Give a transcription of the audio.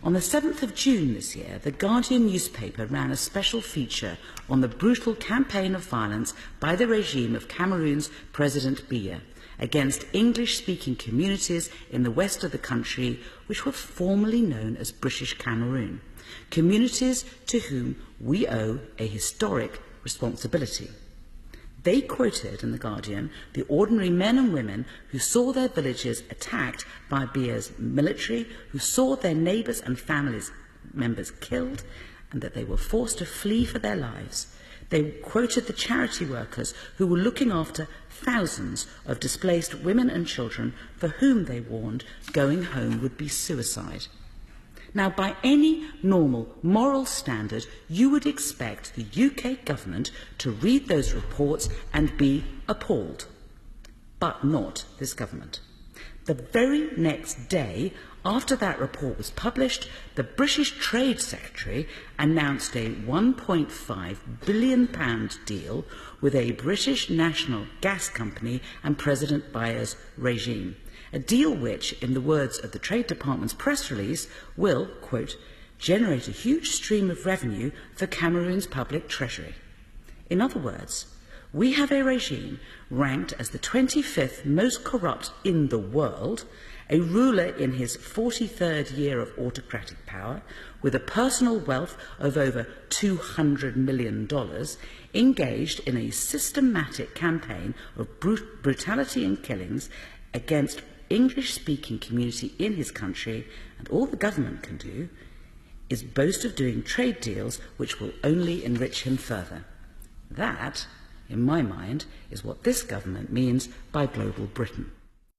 On the 7th of June this year, the Guardian newspaper ran a special feature on the brutal campaign of violence by the regime of Cameroon's President Biya against English-speaking communities in the west of the country, which were formerly known as British Cameroon, communities to whom we owe a historic responsibility. They quoted in The Guardian the ordinary men and women who saw their villages attacked by Biya's military, who saw their neighbours and family members killed, and that they were forced to flee for their lives. They quoted the charity workers who were looking after thousands of displaced women and children for whom they warned going home would be suicide. Now, by any normal moral standard, you would expect the UK government to read those reports and be appalled. But not this government. The very next day after that report was published, the British Trade Secretary announced a £1.5 billion deal with a British national gas company and President Biya's regime. A deal which, in the words of the Trade Department's press release, will, quote, generate a huge stream of revenue for Cameroon's public treasury. In other words, we have a regime ranked as the 25th most corrupt in the world, a ruler in his 43rd year of autocratic power, with a personal wealth of over $200 million, engaged in a systematic campaign of brutality and killings against English-speaking community in his country, and all the government can do is boast of doing trade deals which will only enrich him further. That, in my mind, is what this government means by global Britain.